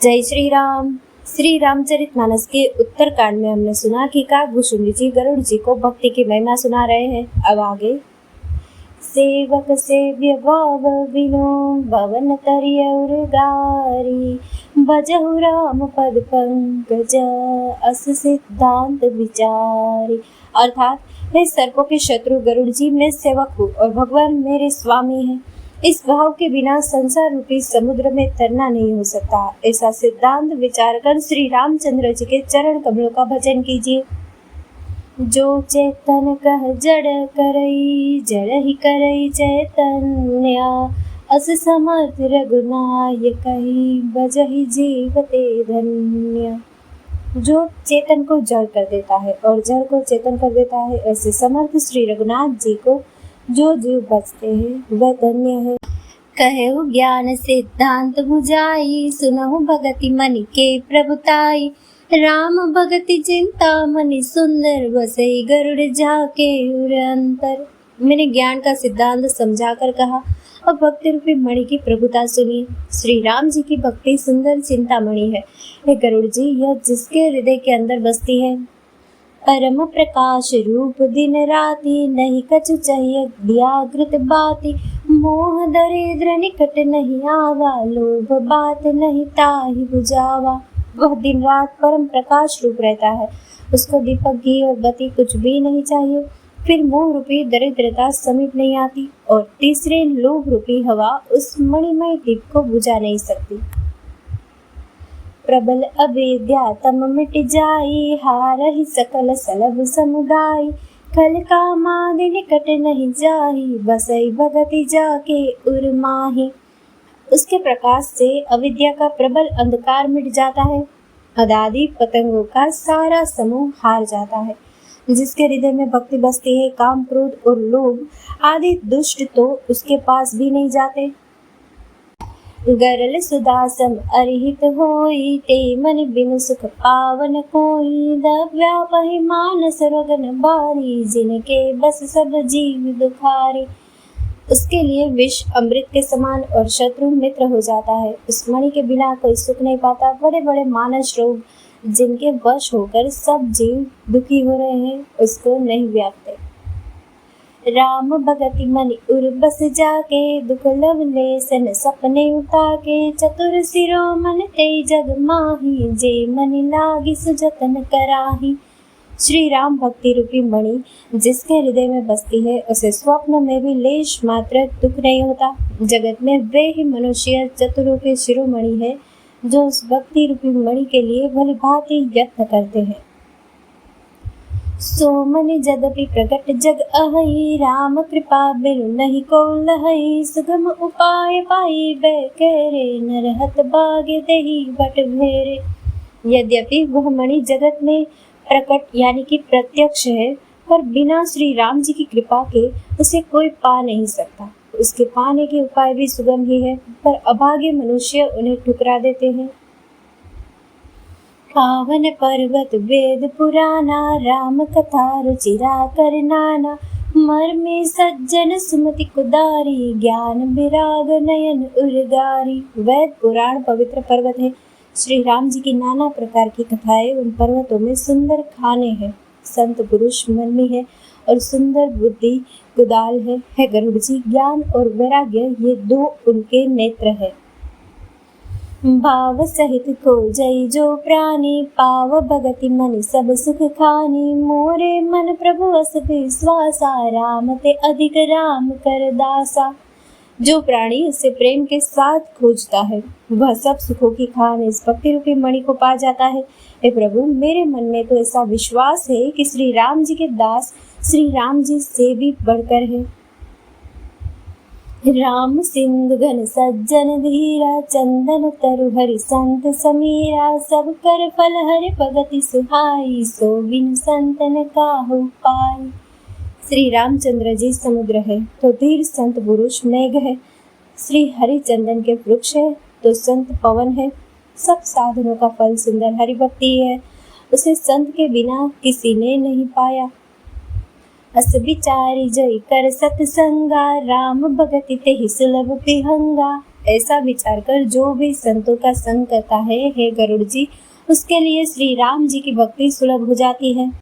जय श्री राम। श्री रामचरितमानस के उत्तरकांड में हमने सुना कि काकभूषुंडी जी गरुड़ जी को भक्ति की महिमा सुना रहे हैं। अब आगे। सेवक सेव्य भाव विनो भवन तरिय उर्गारी भजहु राम पद पंकज अस सिद्धांत विचारी। अर्थात हे सर्पों के शत्रु गरुड़ जी, मैं सेवक हूँ और भगवान मेरे स्वामी हैं। इस भाव के बिना संसार रूपी समुद्र में तरना नहीं हो सकता। ऐसा सिद्धांत विचार कर श्री रामचंद्र जी के चरण कमलों का भजन कीजिए। जो चेतन कह जड़ करई जड़ ही करई चैतन्य अस समर्थ रघुनायकहि बजहि जीवते धन्य। जो चेतन को जड़ कर देता है और जड़ को चेतन कर देता है, ऐसे समर्थ श्री रघुनाथ जी को जो जीव बचते हैं वह धन्य है। कहु ज्ञान सिद्धांत बुझाई सुनहु भगति मनि के प्रभुताई राम भगति चिंता मनि सुंदर बसई गरुड़ जाके उर अंतर। मैंने ज्ञान का सिद्धांत समझा कर कहा, अब भक्ति रूपी मणि की प्रभुता सुनिए। श्री राम जी की भक्ति सुंदर चिंतामणि है। हे गरुड़ जी, यह जिसके हृदय के अंदर बसती है, परम प्रकाश रूप दिन राति नहीं कछु चाहिए व्याकृत बाती मोह दरिद्र निकट नहीं आवा लोभ बात नहीं ताहि बुझावा। वह दिन रात परम प्रकाश रूप रहता है, उसको दीपक घी और बत्ती कुछ भी नहीं चाहिए। फिर मोह रूपी दरिद्रता समीप नहीं आती और तीसरे लोभ रूपी हवा उस मणिमय दीप को बुझा नहीं सकती। प्रबल अविद्या तम मिट जाई हारहि सकल सलभ समुदाय खल कामादि निकट नहीं जाही बसई भगति जाके उर्माही। उसके प्रकाश से अविद्या का प्रबल अंधकार मिट जाता है, अदादि पतंगों का सारा समूह हार जाता है। जिसके हृदय में भक्ति बसती है, काम क्रोध और लोभ आदि दुष्ट तो उसके पास भी नहीं जाते। गरल सुदासम अरहित होई ते मन बिनु सुख पावन कोई दव्यापहि मानस रगन बारी जिनके बस सब जीव दुखारी। उसके लिए विष अमृत के समान और शत्रु मित्र हो जाता है। उस मणि के बिना कोई सुख नहीं पाता। बड़े बड़े मानस रोग जिनके वश होकर सब जीव दुखी हो रहे हैं, उसको नहीं व्यापते। राम भगति मनि उर बस जाके दुख लवलेसन सपने उठा के चतुर सिरो मन ते जग माही जे मनि लागी सुजतन कराही। श्री राम भक्ति रूपी मणि जिसके हृदय में बसती है, उसे स्वप्न में भी लेश मात्र दुख नहीं होता। जगत में वे ही मनुष्य चतुरों के शिरोमणि है जो उस भक्ति रूपी मणि के लिए भली भांति यत्न करते हैं। सो मनि जदपि प्रकट जग अहई राम कृपा बिनु नहीं को लहई सुगम उपाय पाई बैकेरे नरहत बागे देही बट भेरे। यद्यपि वह मणि जगत में प्रकट यानी कि प्रत्यक्ष है, पर बिना श्री राम जी की कृपा के उसे कोई पा नहीं सकता। उसके पाने के उपाय भी सुगम ही है, पर अभागे मनुष्य उन्हें ठुकरा देते हैं। पावन पर्वत वेद पुराना राम कथा रुचिरा कर नाना मर्मे सज्जन सुमति कुदारी ज्ञान विराग नयन उर्गारी। वेद पुराण पवित्र पर्वत है। श्री राम जी की नाना प्रकार की कथाएं उन पर्वतों में सुंदर खाने हैं। संत पुरुष मर्मी है और सुंदर बुद्धि कुदाल है गरुड़ जी। ज्ञान और वैराग्य ये दो उनके नेत्र है। भाव सहित को जय जो प्राणी पाव भगति मनि सब सुख खानी मोरे मन प्रभु अस विश्वासा राम ते अधिक राम कर दासा। जो प्राणी उसे प्रेम के साथ खोजता है वह सब सुखों की खान इस भक्ति रूपी मणि को पा जाता है। हे प्रभु, मेरे मन में तो ऐसा विश्वास है कि श्री राम जी के दास श्री राम जी से भी बढ़कर है। राम सिंधु घन सज्जन धीरा चंदन तरु हरि संत समीरा सब कर फल हरि भगति सुहाई सो बिनु संतन काहू पाई। श्री रामचंद्र जी समुद्र है तो धीर संत पुरुष मेघ है। श्री हरि चंदन के वृक्ष है तो संत पवन है। सब साधनों का फल सुंदर हरि भक्ति है। उसे संत के बिना किसी ने नहीं पाया। अस विचारी जय कर सतसंगा राम भगति ते ही सुलभ पिहंगा ऐसा विचार कर जो भी संतों का संग करता है, हे गरुड़ जी, उसके लिए श्री राम जी की भक्ति सुलभ हो जाती है।